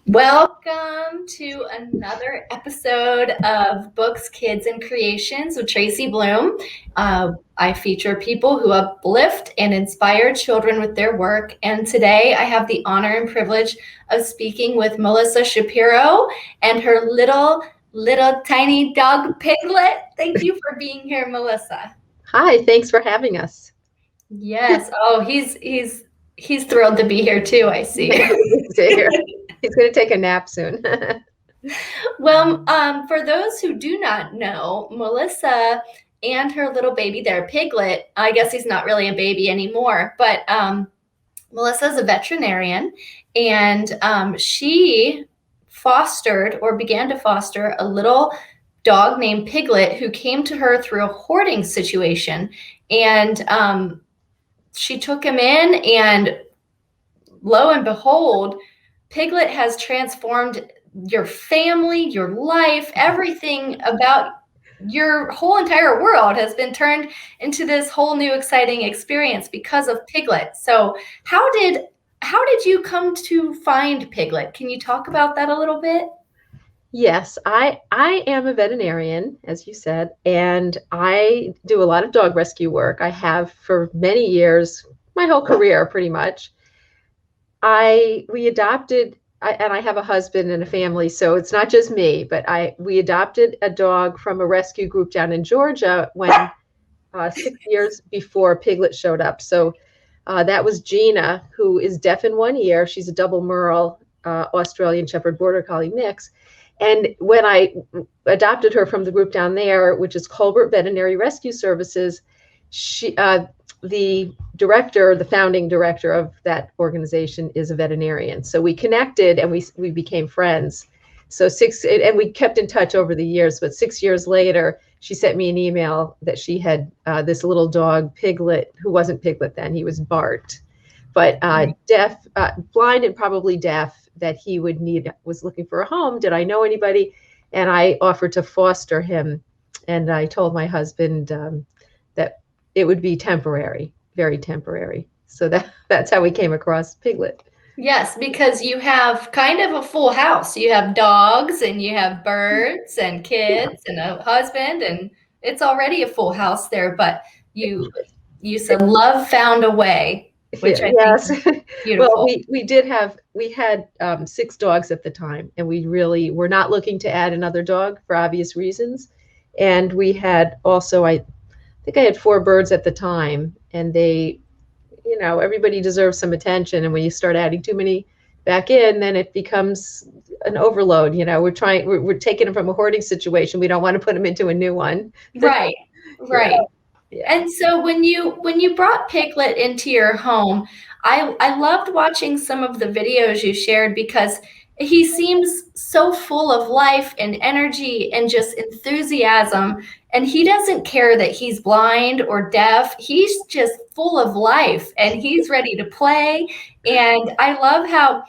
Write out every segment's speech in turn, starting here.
Welcome to another episode of Books, Kids, and Creations with Tracy Bloom. I feature people who uplift and inspire children with their work. And today I have the honor and privilege of speaking with Melissa Shapiro and her little tiny dog Piglet. Thank you for being here, Melissa. Hi, thanks for having us. Yes. Oh, he's thrilled to be here too, I see. He's going to take a nap soon. Well, for those who do not know, Melissa and her little baby there, Piglet, I guess he's not really a baby anymore, but Melissa's a veterinarian, and she fostered or began to foster a little dog named Piglet who came to her through a hoarding situation. And she took him in, and lo and behold, Piglet has transformed your family, your life, everything about your whole entire world has been turned into this whole new exciting experience because of Piglet. So how did you come to find Piglet? Can you talk about that a little bit? Yes, I am a veterinarian, as you said, and I do a lot of dog rescue work. I have for many years, my whole career pretty much. We adopted, and I have a husband and a family, so it's not just me, but we adopted a dog from a rescue group down in Georgia when 6 years before Piglet showed up. So that was Gina, who is deaf in one ear. She's a double Merle Australian Shepherd Border Collie mix. And when I adopted her from the group down there, which is Colbert Veterinary Rescue Services, the founding director of that organization is a veterinarian. So we connected and we became friends. So and we kept in touch over the years, but 6 years later, she sent me an email that she had this little dog, Piglet, who wasn't Piglet then, he was Bart, but deaf, blind and probably deaf, that he was looking for a home. Did I know anybody? And I offered to foster him. And I told my husband that it would be temporary, very temporary. So that's how we came across Piglet. Yes, because you have kind of a full house. You have dogs and you have birds and kids and a husband, and it's already a full house there, but you said love found a way, which I yes. think is beautiful. Well, we had 6 dogs at the time, and we really were not looking to add another dog for obvious reasons. And we had also, I think I had 4 birds at the time, and everybody deserves some attention. And when you start adding too many back in, then it becomes an overload. We're taking them from a hoarding situation. We don't want to put them into a new one. Right. Yeah. And so when you brought Piglet into your home, I loved watching some of the videos you shared because he seems so full of life and energy and just enthusiasm. And he doesn't care that he's blind or deaf. He's just full of life and he's ready to play. And I love how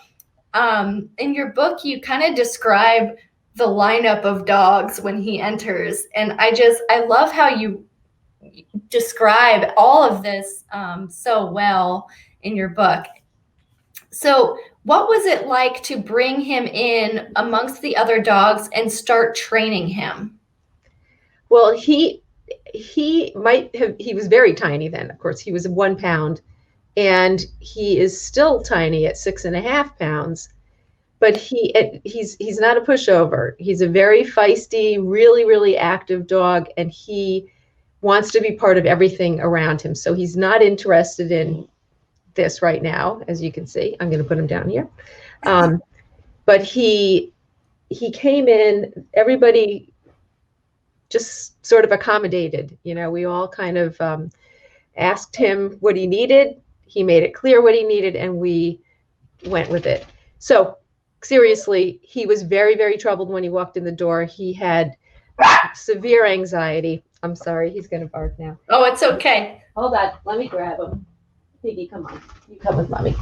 in your book you kind of describe the lineup of dogs when he enters. And I love how you describe all of this so well in your book. So what was it like to bring him in amongst the other dogs and start training him? Well, he was very tiny then. Of course, he was 1 pound, and he is still tiny at 6.5 pounds. But he's not a pushover. He's a very feisty, really, really active dog, and he wants to be part of everything around him. So he's not interested in this right now, as you can see. I'm going to put him down here. But he came in, everybody just sort of accommodated. We all kind of asked him what he needed. He made it clear what he needed, and we went with it. So seriously, he was very, very troubled when he walked in the door. He had severe anxiety. I'm sorry, he's going to bark now. Oh, it's okay. Hold on, let me grab him. Piggy, come on. You come with mommy.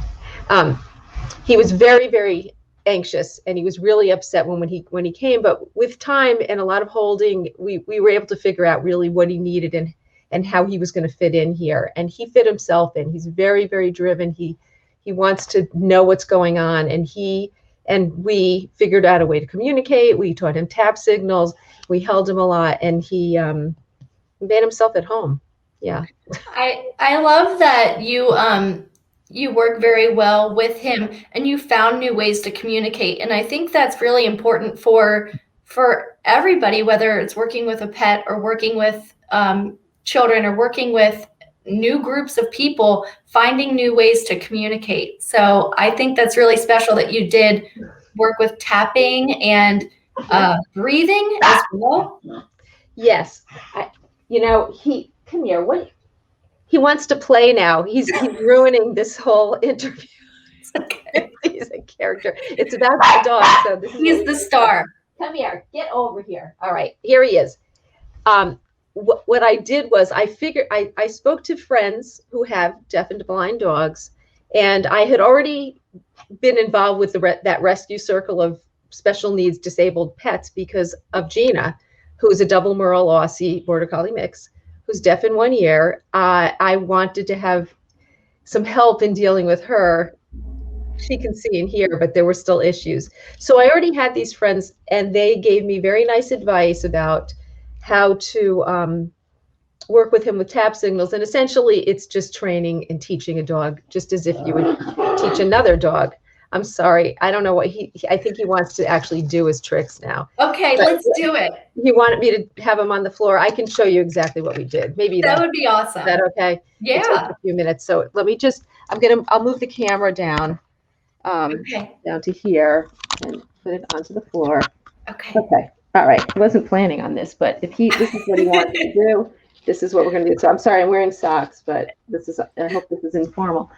He was very, very anxious, and he was really upset when he came. But with time and a lot of holding, we were able to figure out really what he needed and how he was going to fit in here. And he fit himself in. He's very, very driven. He wants to know what's going on, and he And we figured out a way to communicate. We taught him tap signals. We held him a lot, and he made himself at home. Yeah. I love that you work very well with him and you found new ways to communicate. And I think that's really important for everybody, whether it's working with a pet or working with children or working with new groups of people, finding new ways to communicate. So I think that's really special that you did work with tapping and breathing as well. Yes. He come here. What? He wants to play now. He's ruining this whole interview. Okay. He's a character. It's about the dog. So this is He's the star. Come here. Get over here. All right. Here he is. What I did was I figured I spoke to friends who have deaf and blind dogs, and I had already been involved with that rescue circle of special needs disabled pets because of Gina, who is a double Merle Aussie Border Collie mix, who's deaf in one ear. I wanted to have some help in dealing with her. She can see and hear, but there were still issues. So I already had these friends, and they gave me very nice advice about how to work with him with tap signals. And essentially, it's just training and teaching a dog, just as if you would teach another dog. I'm sorry. I don't know what I think he wants to actually do his tricks now. Okay, But let's do it. he wanted me to have him on the floor. I can show you exactly what we did. Maybe That would be awesome. Is that okay? Yeah. It'll take a few minutes. So let me just, I'll move the camera down, Okay. down to here and put it onto the floor. Okay. Okay. All right. I wasn't planning on this, but this is what he wanted to do. This is what we're going to do. So I'm sorry, I'm wearing socks, but I hope this is informal.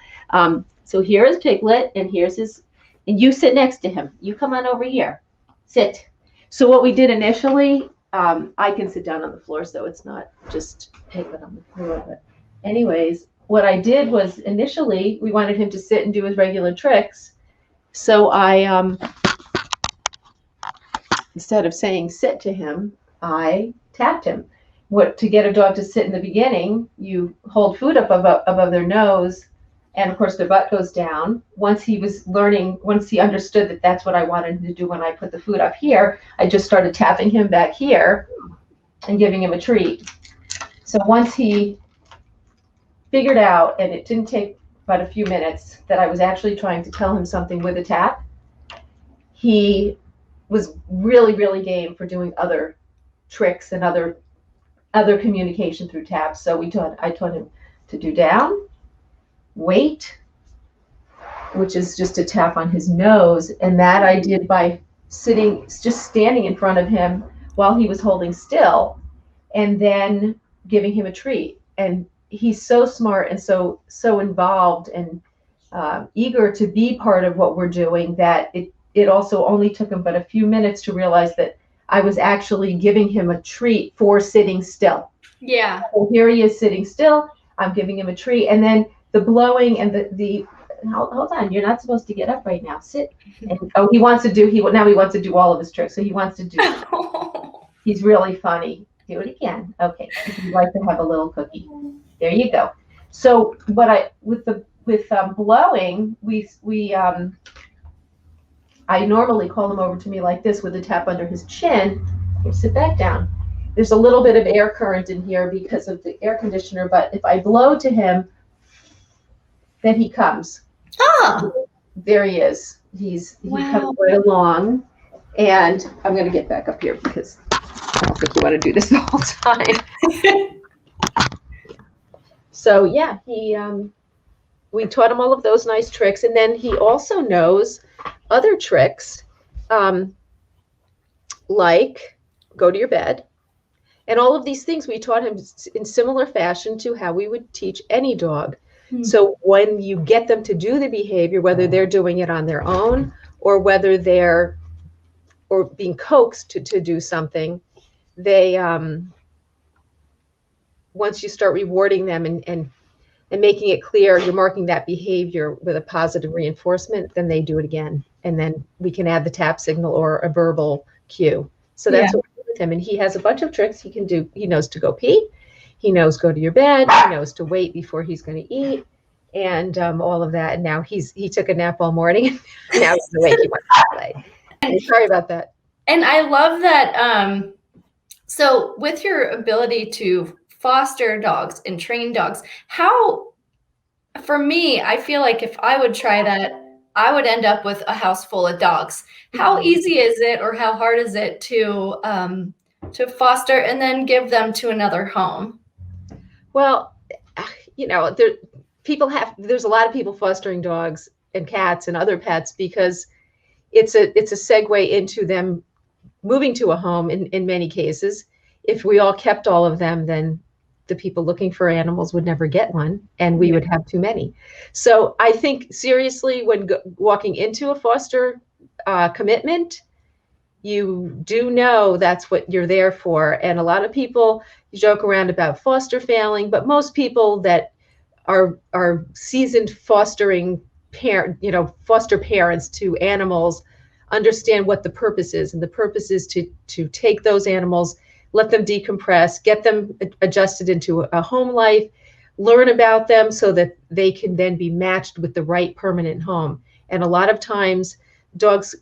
So here is Piglet, and and you sit next to him. You come on over here. Sit. So what we did initially, I can sit down on the floor, so it's not just Piglet on the floor. But anyways, what I did was initially we wanted him to sit and do his regular tricks. So I, instead of saying sit to him, I tapped him. To get a dog to sit in the beginning, you hold food up above their nose, and of course their butt goes down. Once he understood that that's what I wanted him to do when I put the food up here, I just started tapping him back here and giving him a treat. So once he figured out, and it didn't take but a few minutes, that I was actually trying to tell him something with a tap, he was really, really game for doing other tricks and other communication through taps. So I taught him to do down, wait, which is just a tap on his nose. And that I did by just standing in front of him while he was holding still, and then giving him a treat. And he's so smart and so involved and eager to be part of what we're doing that it also only took him but a few minutes to realize that I was actually giving him a treat for sitting still. Yeah. So here he is sitting still. I'm giving him a treat. And then the blowing and hold on, you're not supposed to get up right now. Sit. And, he wants to do all of his tricks. So he wants to do, he's really funny. Do it again. Okay. If you'd like to have a little cookie. There you go. So with blowing, I normally call him over to me like this with a tap under his chin. Here, sit back down. There's a little bit of air current in here because of the air conditioner, but if I blow to him, then he comes. Oh. There he is. He comes right along. And I'm going to get back up here because I don't think you want to do this the whole time. So yeah, we taught him all of those nice tricks, and then he also knows other tricks, like go to your bed, and all of these things we taught him in similar fashion to how we would teach any dog. Mm-hmm. So when you get them to do the behavior, whether they're doing it on their own or whether they're being coaxed to do something, they once you start rewarding them and making it clear you're marking that behavior with a positive reinforcement, then they do it again. And then we can add the tap signal or a verbal cue. So that's what we do with him. And he has a bunch of tricks he can do. He knows to go pee. He knows go to your bed. He knows to wait before he's going to eat. and all of that. And now he took a nap all morning. Now he's awake. He wants to play. Sorry about that. And I love that. So with your ability to foster dogs and train dogs, how, for me, I feel like if I would try that, I would end up with a house full of dogs. How easy is it, or how hard is it to foster and then give them to another home? Well, there's a lot of people fostering dogs and cats and other pets because it's a segue into them moving to a home in many cases. If we all kept all of them, then the people looking for animals would never get one, and we would have too many. So I think seriously, when walking into a foster commitment, you do know that's what you're there for. And a lot of people joke around about foster failing, but most people that are seasoned foster parents to animals understand what the purpose is. And the purpose is to take those animals, let them decompress, get them adjusted into a home life, learn about them so that they can then be matched with the right permanent home. And a lot of times dogs,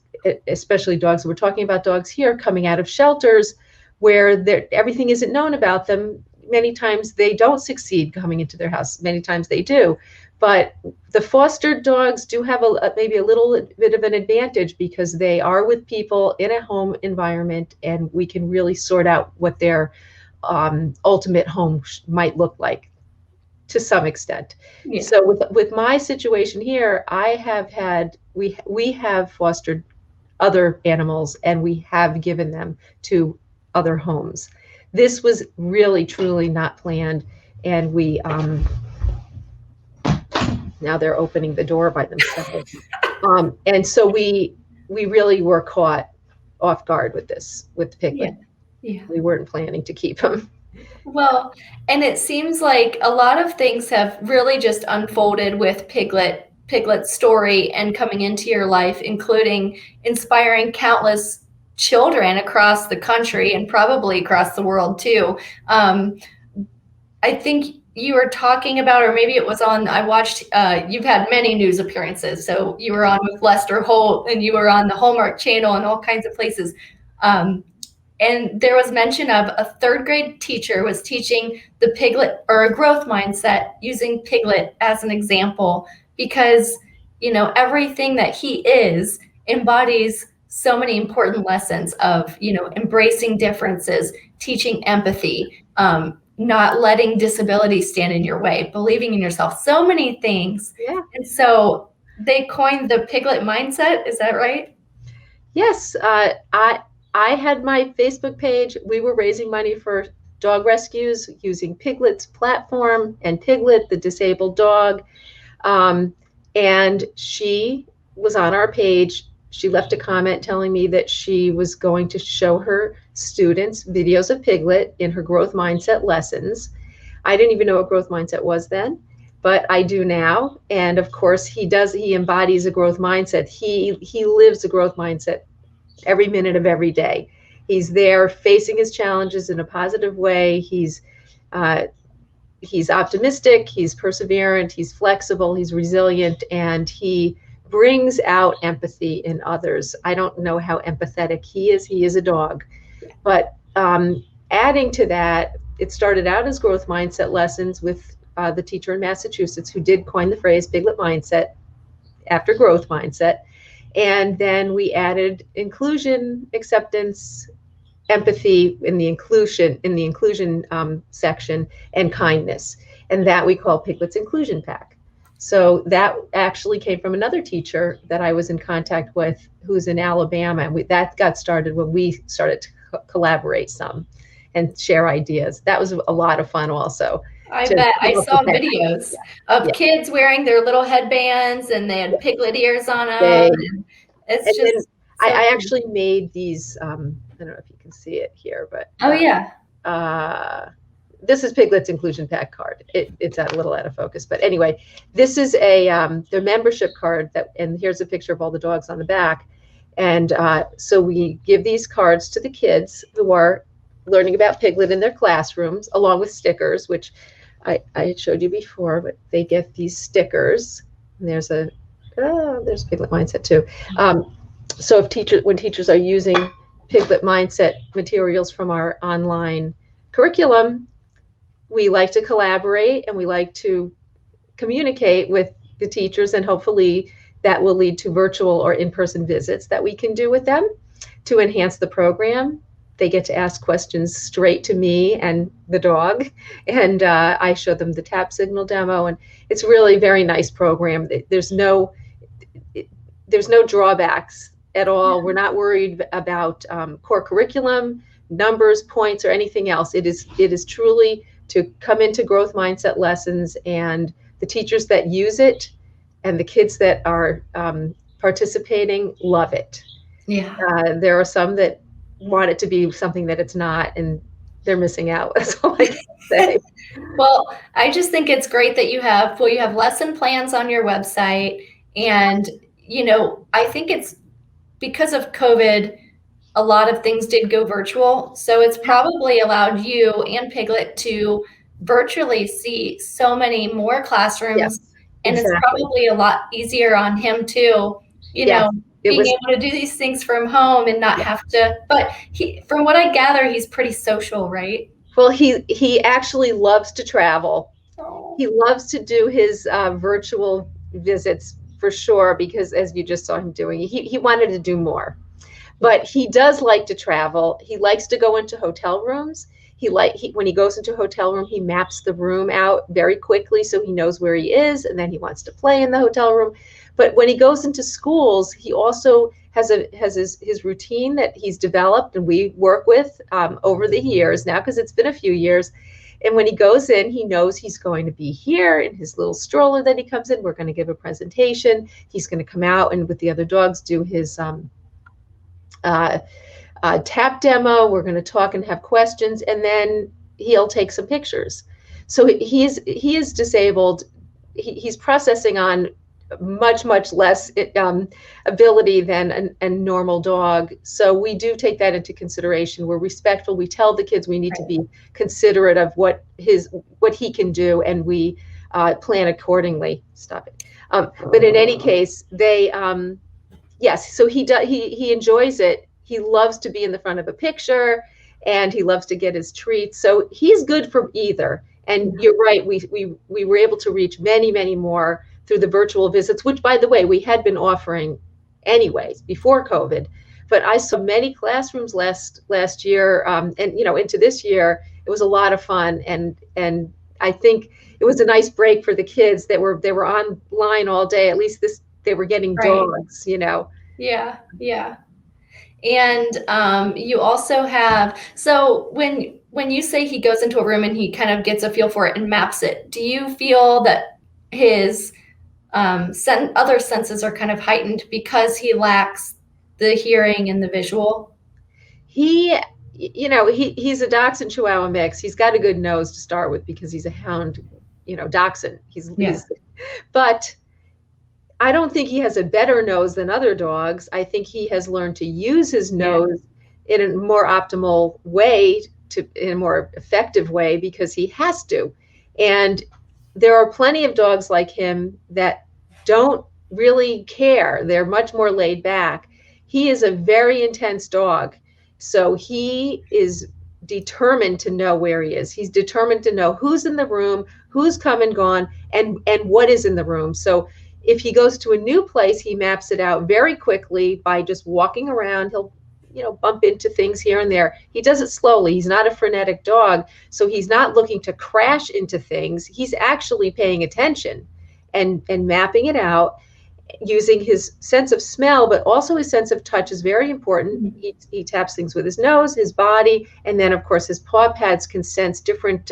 especially dogs, we're talking about dogs here coming out of shelters where everything isn't known about them. Many times they don't succeed coming into their house. Many times they do. But the fostered dogs do have maybe a little bit of an advantage because they are with people in a home environment, and we can really sort out what their ultimate home might look like to some extent. Yeah. So with my situation here, we have fostered other animals, and we have given them to other homes. This was really, truly not planned, and we now they're opening the door by themselves. And so we really were caught off guard with Piglet. Yeah. We weren't planning to keep him. Well, and it seems like a lot of things have really just unfolded with Piglet's story and coming into your life, including inspiring countless children across the country and probably across the world too. I think you were talking about, or maybe it was on, I watched, you've had many news appearances. So you were on with Lester Holt, and you were on the Hallmark Channel and all kinds of places. And there was mention of a third grade teacher was teaching the Piglet, or a growth mindset, using Piglet as an example, because, everything that he is embodies so many important lessons of, embracing differences, teaching empathy, not letting disability stand in your way, believing in yourself, so many things. Yeah. And so they coined the Piglet Mindset. Is that right? Yes. I had my Facebook page. We were raising money for dog rescues using Piglet's platform and Piglet, the disabled dog. And she was on our page. She left a comment telling me that she was going to show her students videos of Piglet in her growth mindset lessons. I didn't even know what growth mindset was then, but I do now. And of course he embodies a growth mindset. He lives a growth mindset every minute of every day. He's there facing his challenges in a positive way. He's optimistic, he's perseverant, he's flexible, he's resilient, and he brings out empathy in others. I don't know how empathetic he is. He is a dog. But adding to that, it started out as growth mindset lessons with the teacher in Massachusetts who did coin the phrase Piglet Mindset after growth mindset. And then we added inclusion, acceptance, empathy in the inclusion section, and kindness. And that we call Piglet's Inclusion Pack. So that actually came from another teacher that I was in contact with who's in Alabama. And that got started when we started to collaborate some and share ideas. That was a lot of fun also. I bet. I saw videos of kids wearing their little headbands, and they had Piglet ears on them. I actually made these, I don't know if you can see it here, but this is Piglet's Inclusion Pack card. It's a little out of focus, but anyway, this is their membership card and here's a picture of all the dogs on the back. And so we give these cards to the kids who are learning about Piglet in their classrooms, along with stickers, which I had showed you before, but they get these stickers. And there's Piglet Mindset too. So when teachers are using Piglet Mindset materials from our online curriculum, we like to collaborate and we like to communicate with the teachers, and hopefully that will lead to virtual or in-person visits that we can do with them to enhance the program. They get to ask questions straight to me and the dog, and I show them the tap signal demo, and it's really a very nice program. There's no drawbacks at all. We're not worried about core curriculum, numbers, points, or anything else. It is truly to come into growth mindset lessons, and the teachers that use it and the kids that are participating love it. Yeah. There are some that want it to be something that it's not, and they're missing out. That's all I can say. Well, I just think it's great that you have lesson plans on your website. And, I think it's because of COVID, a lot of things did go virtual. So it's probably allowed you and Piglet to virtually see so many more classrooms. Yes, and exactly. It's probably a lot easier on him too, Yes, being able to do these things from home and not have to. But from what I gather, he's pretty social, right? Well, he actually loves to travel. Oh. He loves to do his virtual visits for sure, because as you just saw him doing, he wanted to do more. But he does like to travel. He likes to go into hotel rooms. When he goes into a hotel room, he maps the room out very quickly so he knows where he is, and then he wants to play in the hotel room. But when he goes into schools, he also has his routine that he's developed and we work with over the years now, because it's been a few years. And when he goes in, he knows he's going to be here in his little stroller that he comes in. We're going to give a presentation. He's going to come out and with the other dogs do his tap demo. We're going to talk and have questions, and then he'll take some pictures. So he is disabled. He's processing on much less ability than a normal dog. So we do take that into consideration. We're respectful. We tell the kids we need to be considerate of what he can do, and we plan accordingly. Stop it. But in any case, they yes. So he enjoys it. He loves to be in the front of a picture, and he loves to get his treats. So he's good for either. And you're right. We were able to reach many more through the virtual visits, which, by the way, we had been offering anyways before COVID. But I saw many classrooms last year, and into this year. It was a lot of fun, and I think it was a nice break for the kids that they were online all day. At least they were getting dogs, Yeah. And you also have, so when you say he goes into a room and he kind of gets a feel for it and maps it, do you feel that his other senses are kind of heightened because he lacks the hearing and the visual? He's a Dachshund Chihuahua mix. He's got a good nose to start with because he's a hound, Dachshund. But I don't think he has a better nose than other dogs. I think he has learned to use his nose in a more optimal way, in a more effective way, because he has to. And there are plenty of dogs like him that don't really care. They're much more laid back. He is a very intense dog. So he is determined to know where he is. He's determined to know who's in the room, who's come and gone, and what is in the room. So if he goes to a new place, he maps it out very quickly by just walking around. He'll, bump into things here and there. He does it slowly. He's not a frenetic dog, so he's not looking to crash into things. He's actually paying attention and mapping it out, using his sense of smell, but also his sense of touch is very important. Mm-hmm. He taps things with his nose, his body, and then, of course, his paw pads can sense different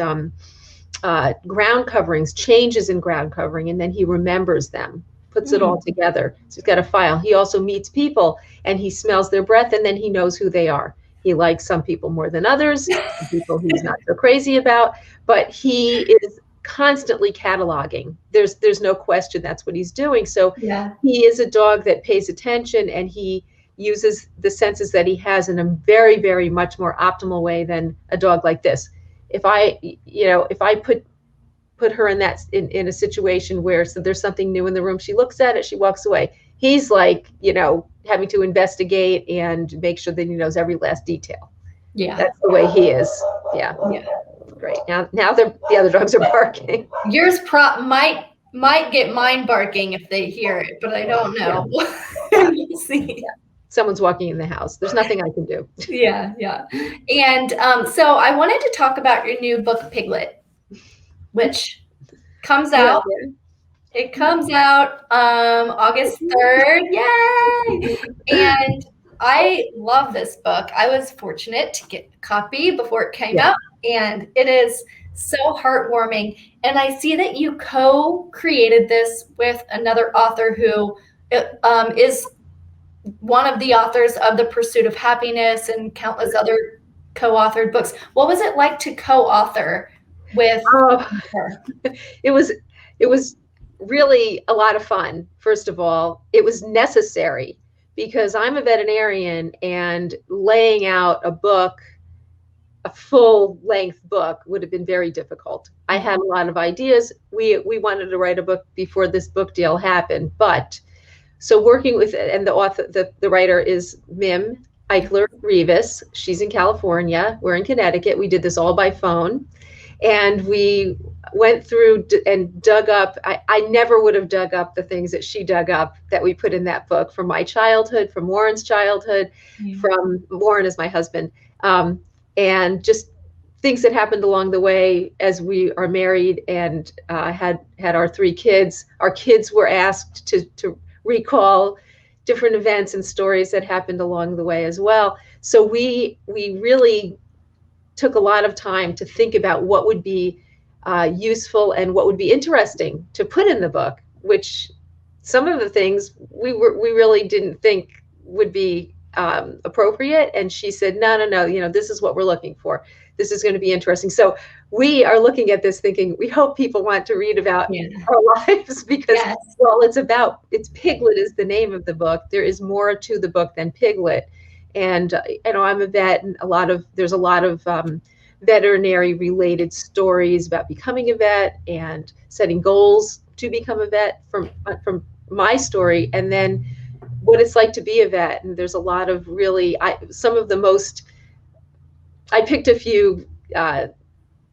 ground coverings, changes in ground covering, and then he remembers them, puts it all together. So he's got a file. He also meets people, and he smells their breath, and then he knows who they are. He likes some people more than others, some people he's not so crazy about, but he is constantly cataloging. There's no question that's what he's doing. So he is a dog that pays attention, and he uses the senses that he has in a very, very much more optimal way than a dog like this. If I put put her in in a situation where so there's something new in the room. She looks at it, she walks away. He's like, having to investigate and make sure that he knows every last detail. Yeah. That's the way he is. Yeah. Yeah. Great. Now the other dogs are barking. Yours might get mine barking if they hear it, but I don't know. Yeah. We'll see. Yeah. Someone's walking in the house. There's nothing I can do. Yeah. And so I wanted to talk about your new book, Piglet, which comes out. It comes out August 3rd. Yay! And I love this book. I was fortunate to get a copy before it came out, and it is so heartwarming. And I see that you co-created this with another author who is one of the authors of The Pursuit of Happiness and countless other co-authored books. What was it like to co-author with her? It was really a lot of fun. First of all, it was necessary because I'm a veterinarian, and laying out a full-length book would have been very difficult. I had a lot of ideas. We wanted to write a book before this book deal happened, but so working with, and the author, the writer is Mim Eichler Rivas. She's in California. We're in Connecticut. We did this all by phone, and we went through and dug up. I never would have dug up the things that she dug up that we put in that book from my childhood, from Warren's childhood, from Warren is my husband, and just things that happened along the way as we are married and had our 3 kids. Our kids were asked to recall different events and stories that happened along the way as well. So we really took a lot of time to think about what would be useful and what would be interesting to put in the book, which some of the things we really didn't think would be appropriate. And she said, no, this is what we're looking for. This is going to be interesting. So we are looking at this thinking, we hope people want to read about our lives because, well, it's Piglet is the name of the book. There is more to the book than Piglet. And, I'm a vet, and there's a lot of veterinary related stories about becoming a vet and setting goals to become a vet from my story. And then what it's like to be a vet. And there's a lot of I picked a few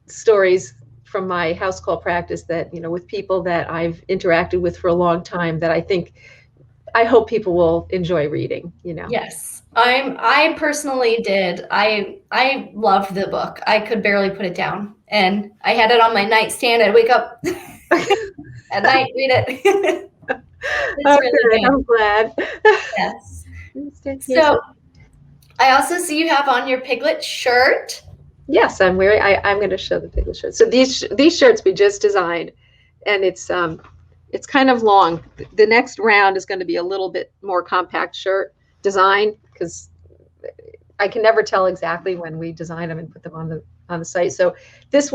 stories from my house call practice that, with people that I've interacted with for a long time that I hope people will enjoy reading, Yes, I personally did. I loved the book. I could barely put it down, and I had it on my nightstand. I'd wake up at night, read it. It's really good. I'm glad. Yes. So I also see you have on your Piglet shirt. Yes, I'm wearing. I'm going to show the Piglet shirt. So these shirts we just designed, and it's kind of long. The next round is going to be a little bit more compact shirt design because I can never tell exactly when we design them and put them on the site. So this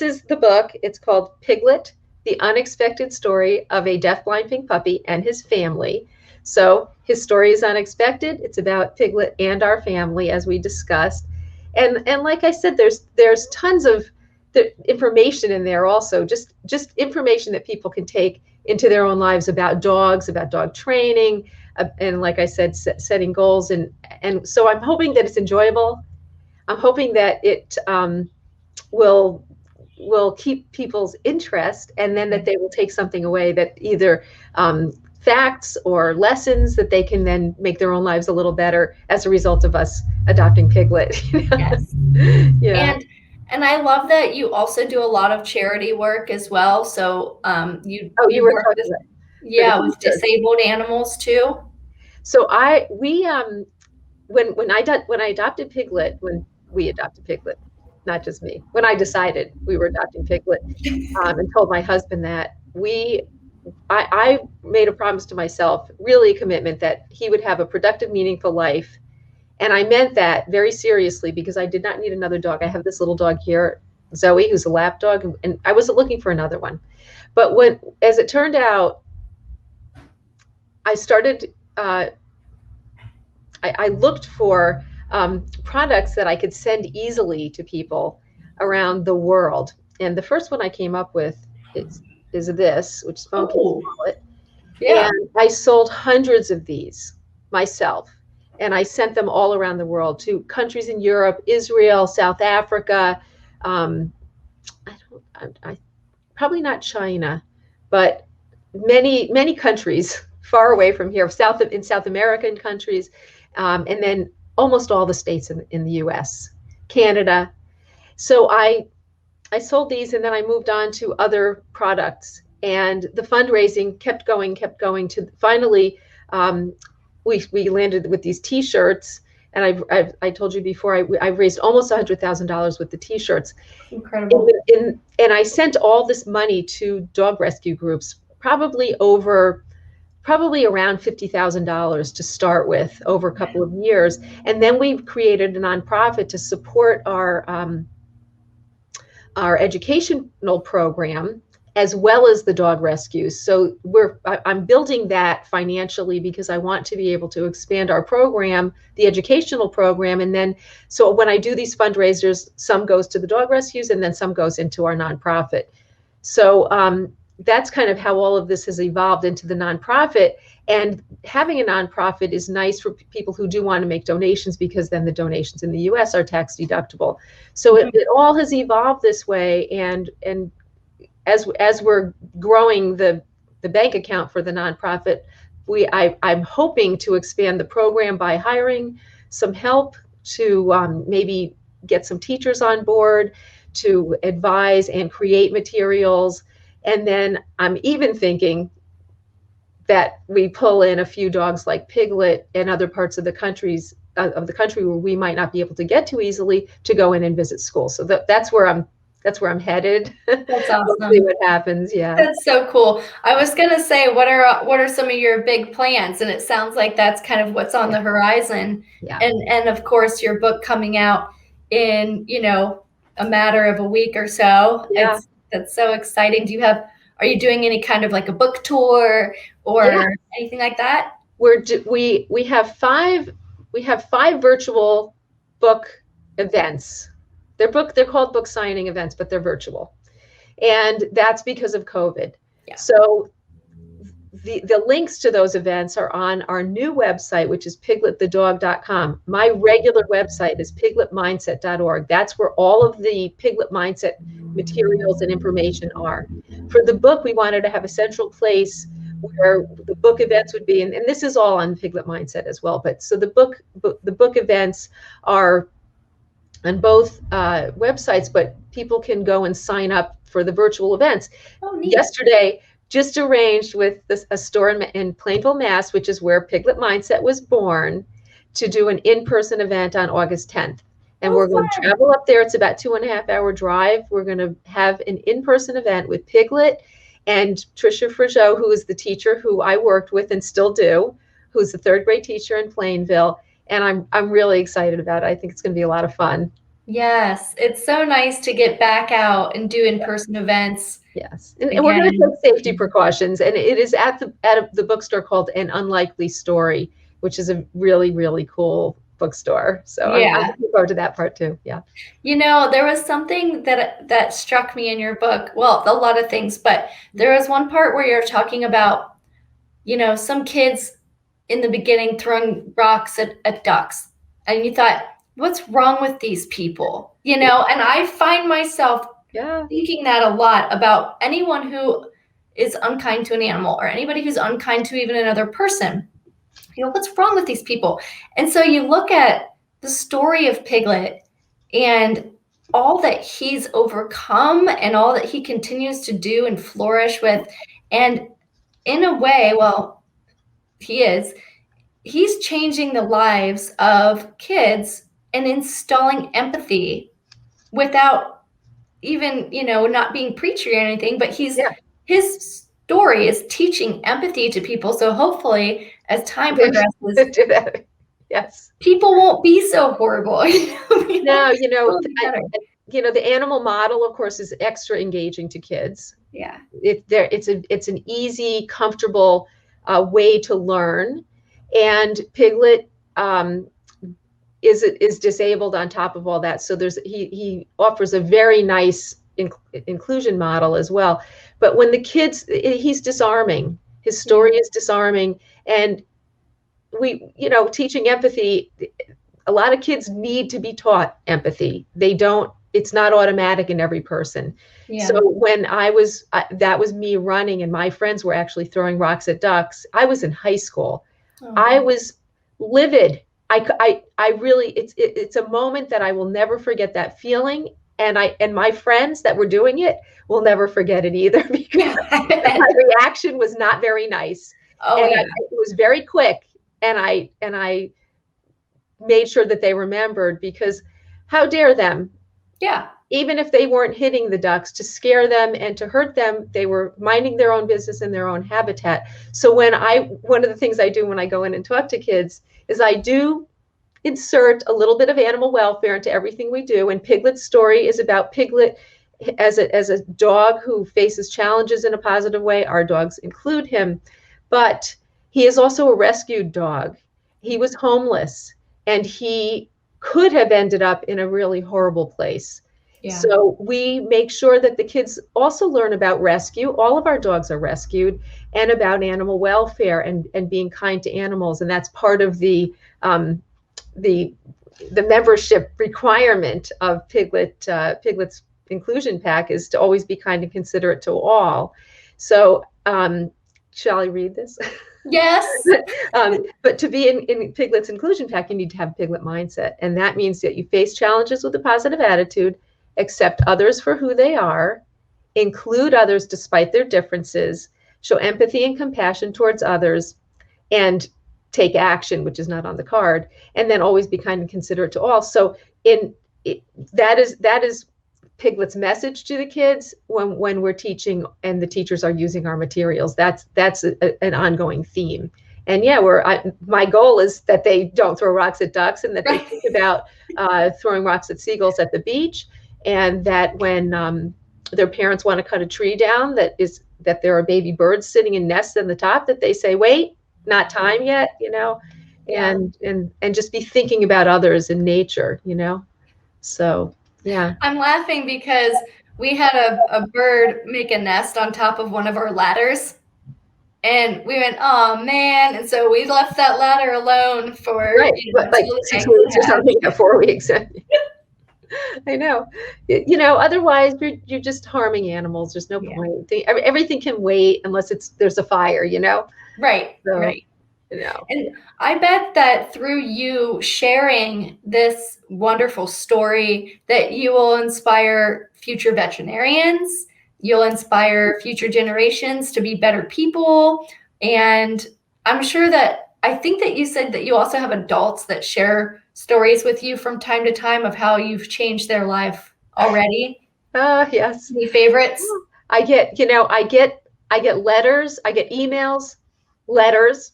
is the book. It's called Piglet: The Unexpected Story of a Deafblind Pink Puppy and His Family. So his story is unexpected. It's about Piglet and our family, as we discussed. And like I said, there's tons of the information in there also, just information that people can take into their own lives about dogs, about dog training, and like I said, setting goals. And so I'm hoping that it's enjoyable. I'm hoping that it will keep people's interest, and then that they will take something away that either facts or lessons that they can then make their own lives a little better as a result of us adopting Piglet. Yes. Yeah. And I love that you also do a lot of charity work as well. So you were talking about with disabled animals too. So when I adopted Piglet, when we adopted Piglet, not just me, when I decided we were adopting Piglet, and told my husband that I made a promise to myself, really a commitment that he would have a productive, meaningful life. And I meant that very seriously because I did not need another dog. I have this little dog here, Zoe, who's a lap dog, and I wasn't looking for another one. But as it turned out, I started, I looked for products that I could send easily to people around the world. And the first one I came up with is this, which Phone Case Oh, Wallet. yeah. And I sold hundreds of these myself. And I sent them all around the world to countries in Europe, Israel, South Africa. I don't, I probably not China, but many countries far away from here, in South American countries, and then almost all the states in the U.S., Canada. So I sold these, and then I moved on to other products, and the fundraising kept going to finally we landed with these T-shirts. And I told you before, I've raised almost $100,000 with the T-shirts. Incredible. And I sent all this money to dog rescue groups, probably around $50,000 to start with over a couple of years. And then we created a nonprofit to support our educational program as well as the dog rescues. So I'm building that financially because I want to be able to expand our program, the educational program. And then, so when I do these fundraisers, some goes to the dog rescues and then some goes into our nonprofit. So that's kind of how all of this has evolved into the nonprofit. And having a nonprofit is nice for people who do want to make donations, because then the donations in the US are tax deductible. So it all has evolved this way. And as we're growing the bank account for the nonprofit, I'm hoping to expand the program by hiring some help to maybe get some teachers on board to advise and create materials. And then I'm even thinking that we pull in a few dogs like Piglet and other parts of the country where we might not be able to get to easily, to go in and visit schools. So that's where I'm headed. That's awesome. We'll see what happens. Yeah. That's so cool. I was gonna say, what are some of your big plans? And it sounds like that's kind of what's on the horizon. Yeah. And of course, your book coming out in, a matter of a week or so. Yeah. That's so exciting. Are you doing any kind of like a book tour or anything like that? We have five virtual book events. They're called book signing events, but they're virtual. And that's because of COVID. Yeah. So the links to those events are on our new website, which is pigletthedog.com. My regular website is pigletmindset.org. That's where all of the Piglet Mindset materials and information are. For the book, we wanted to have a central place where the book events would be, and this is all on Piglet Mindset as well. But so the book events are on both websites, but people can go and sign up for the virtual events. Oh, neat. Yesterday, just arranged with a store in Plainville, Mass, which is where Piglet Mindset was born, to do an in-person event on August 10th. And we're going to travel up there. It's about 2.5-hour drive. We're going to have an in-person event with Piglet and Tricia Frigeau, who is the teacher who I worked with and still do, who's the third grade teacher in Plainville. And I'm really excited about it. I think it's going to be a lot of fun. Yes, it's so nice to get back out and do in-person events. Yes, and we're going to take safety precautions. And it is at the bookstore called An Unlikely Story, which is a really, really cool bookstore. So I'm looking forward to that part too. Yeah. There was something that struck me in your book. Well, a lot of things, but there was one part where you're talking about, some kids in the beginning throwing rocks at ducks. And you thought, what's wrong with these people? And I find myself thinking that a lot about anyone who is unkind to an animal or anybody who's unkind to even another person. What's wrong with these people? And so you look at the story of Piglet and all that he's overcome and all that he continues to do and flourish with. And in a way, well, he's changing the lives of kids and installing empathy without even, not being preachy or anything, but his story is teaching empathy to people. So hopefully as time progresses, yes, people won't be so horrible. No, the animal model, of course, is extra engaging to kids. Yeah. It's an easy, comfortable way to learn. And Piglet is disabled on top of all that. So he offers a very nice inclusion model as well. But when the kids, he's disarming. His story is disarming. And teaching empathy, a lot of kids need to be taught empathy. They don't, it's not automatic in every person. Yeah. So when that was me running and my friends were actually throwing rocks at ducks, I was in high school. Oh. I was livid. I really, it's a moment that I will never forget, that feeling. And my friends that were doing it will never forget it either, because my reaction was not very nice. Oh, and yeah. it was very quick. And I made sure that they remembered, because how dare them? Yeah. Even if they weren't hitting the ducks, to scare them and to hurt them, they were minding their own business in their own habitat. So one of the things I do when I go in and talk to kids is I do insert a little bit of animal welfare into everything we do. And Piglet's story is about Piglet as a dog who faces challenges in a positive way. Our dogs include him, but he is also a rescued dog. He was homeless, and he could have ended up in a really horrible place. Yeah. So we make sure that the kids also learn about rescue. All of our dogs are rescued, and about animal welfare and being kind to animals. And that's part of the membership requirement of Piglet's inclusion pack, is to always be kind and considerate to all. So shall I read this? Yes. But to be in Piglet's inclusion pack, you need to have Piglet mindset. And that means that you face challenges with a positive attitude, accept others for who they are, include others despite their differences, show empathy and compassion towards others, and take action, which is not on the card, and then always be kind and considerate to all. So that is Piglet's message to the kids when we're teaching and the teachers are using our materials. That's an ongoing theme. And yeah, my goal is that they don't throw rocks at ducks, and that they think about throwing rocks at seagulls at the beach, and that when their parents want to cut a tree down, that there are baby birds sitting in nests in the top, that they say, wait, not time yet, and just be thinking about others in nature, So yeah. I'm laughing because we had a bird make a nest on top of one of our ladders, and we went, oh man. And so we left that ladder alone for like 6 weeks or something, 4 weeks. I know. Otherwise you're just harming animals. There's no point. Everything can wait unless there's a fire, Right. So, right. And I bet that through you sharing this wonderful story, that you will inspire future veterinarians, you'll inspire future generations to be better people. And I'm sure that, I think that you said that you also have adults that share stories with you from time to time of how you've changed their life already. Yes. Any favorites? I get letters, I get emails, letters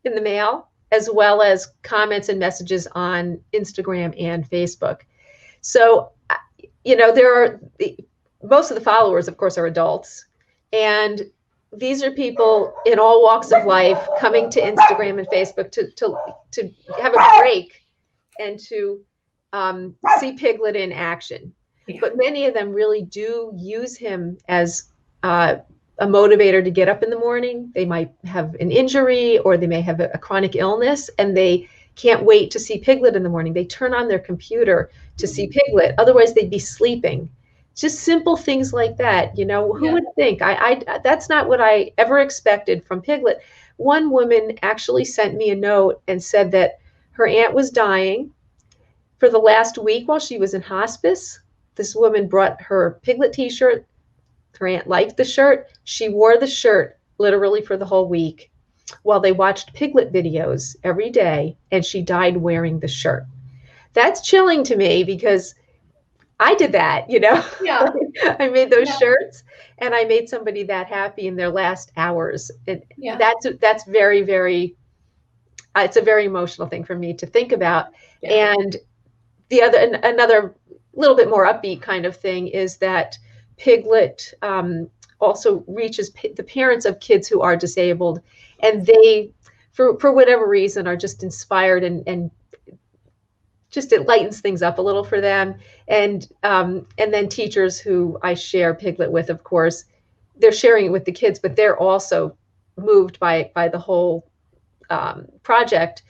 in the mail, as well as comments and messages on Instagram and Facebook. So, most of the followers, of course, are adults. And these are people in all walks of life coming to Instagram and Facebook to have a break and to see Piglet in action. Yeah. But many of them really do use him as a motivator to get up in the morning. They might have an injury, or they may have a chronic illness, and they can't wait to see Piglet in the morning. They turn on their computer to see Piglet. Otherwise, they'd be sleeping. Just simple things like that. Who would think? That's not what I ever expected from Piglet. One woman actually sent me a note and said that her aunt was dying. For the last week while she was in hospice, this woman brought her Piglet t-shirt. Her aunt liked the shirt. She wore the shirt literally for the whole week while they watched Piglet videos every day, and she died wearing the shirt. That's chilling to me, because I did that, Yeah. I made those shirts, and I made somebody that happy in their last hours. And that's very, very, it's a very emotional thing for me to think about. Yeah. And another little bit more upbeat kind of thing is that Piglet also reaches the parents of kids who are disabled, and they, for whatever reason, are just inspired and just it lightens things up a little for them. And then teachers who I share Piglet with, of course, they're sharing it with the kids, but they're also moved by the whole project.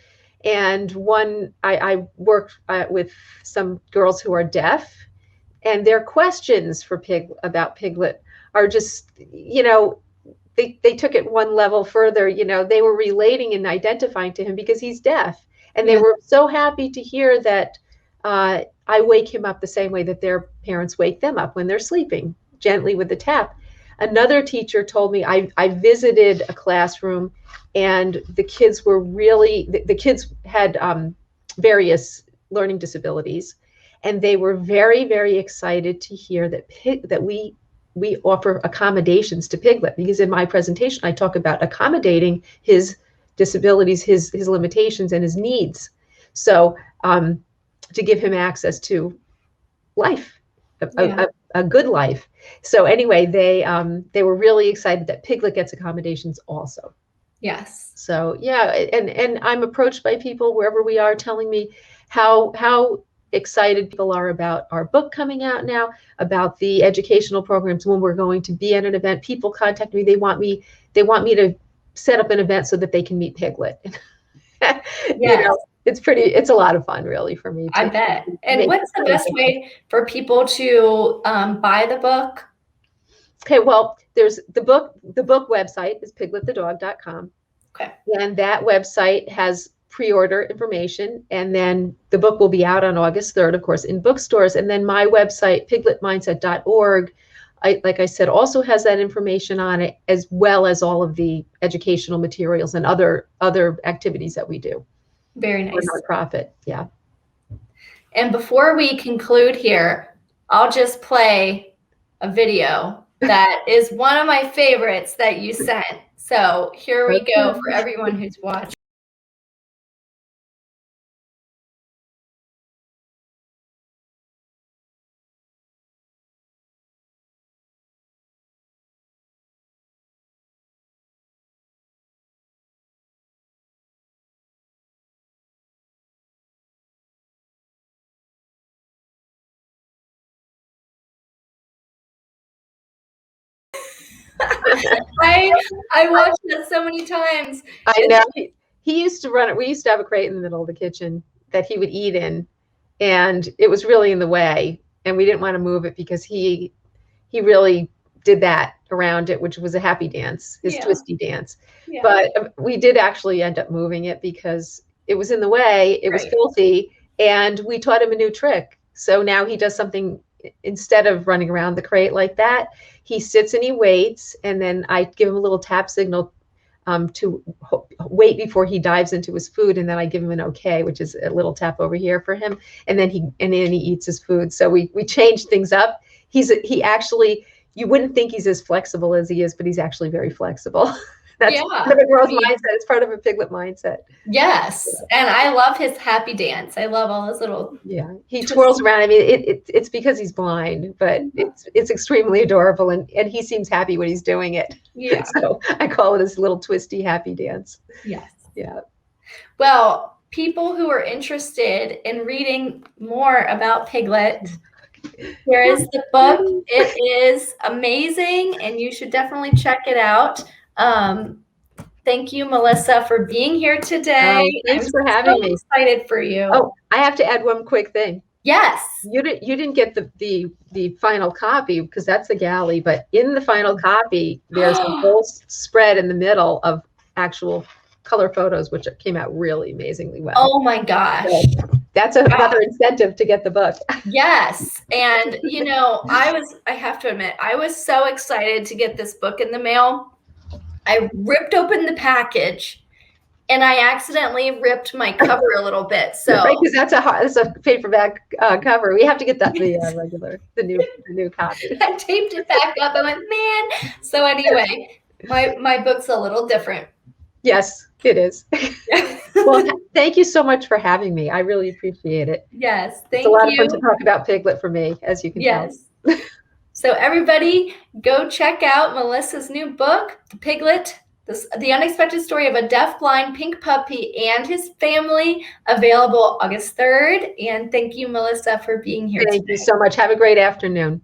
And I worked with some girls who are deaf, and their questions for about Piglet are just, they took it one level further. They were relating and identifying to him because he's deaf, and they were so happy to hear that I wake him up the same way that their parents wake them up when they're sleeping, gently with the tap. Another teacher told me, I visited a classroom, and the kids had various learning disabilities, and they were very, very excited to hear that we offer accommodations to Piglet, because in my presentation I talk about accommodating his disabilities, his limitations, and his needs. So to give him access to life, a good life. So anyway, they were really excited that Piglet gets accommodations also. Yes. So yeah, and I'm approached by people wherever we are telling me how excited people are about our book coming out now, about the educational programs when we're going to be at an event. People contact me, they want me to set up an event so that they can meet Piglet. Yes. It's a lot of fun, really, for me. I bet. And what's the best way for people to buy the book? Okay, well, there's the book website is pigletthedog.com. Okay. And that website has pre-order information, and then the book will be out on August 3rd, of course, in bookstores. And then my website, pigletmindset.org, like I said, also has that information on it, as well as all of the educational materials and other activities that we do. Very nice. For nonprofit, yeah. And before we conclude here, I'll just play a video that is one of my favorites that you sent. So here we go for everyone who's watching. I watched that so many times. I know. He used to run it. We used to have a crate in the middle of the kitchen that he would eat in, and it was really in the way, and we didn't want to move it because he really did that around it, which was a happy dance, his twisty dance. Yeah. But we did actually end up moving it because it was in the way, it was filthy, and we taught him a new trick. So now he does something, instead of running around the crate like that, he sits and he waits, and then I give him a little tap signal to wait before he dives into his food, and then I give him an okay, which is a little tap over here for him, and then he eats his food. So we changed things up. He actually, you wouldn't think he's as flexible as he is, but he's actually very flexible. That's part of a growth mindset. It's part of a Piglet mindset. Yes. Yeah. And I love his happy dance. I love all his little. Yeah. He twirls around. I mean, it's because he's blind, but it's extremely adorable. And he seems happy when he's doing it. Yeah. So I call it his little twisty happy dance. Yes. Yeah. Well, people who are interested in reading more about Piglet, here is the book. It is amazing, and you should definitely check it out. Thank you, Melissa, for being here today. Thanks for having me. Excited for you. Oh, I have to add one quick thing. Yes. You didn't get the final copy, because that's the galley, but in the final copy, there's a whole spread in the middle of actual color photos, which came out really amazingly well. Oh my gosh. So that's another incentive to get the book. Yes. And I have to admit, I was so excited to get this book in the mail. I ripped open the package, and I accidentally ripped my cover a little bit. So right, because that's a paperback cover. We have to get the new copy. I taped it back up. I went, man. So anyway, my book's a little different. Yes, it is. Well, thank you so much for having me. I really appreciate it. Yes, thank you. It's you. a lot of fun to talk about Piglet for me, as you can tell. So everybody, go check out Melissa's new book, The Piglet The Unexpected Story of a Deafblind Pink Puppy and His Family, available August 3rd. And thank you, Melissa, for being here Thank today. you so much. Have a great afternoon.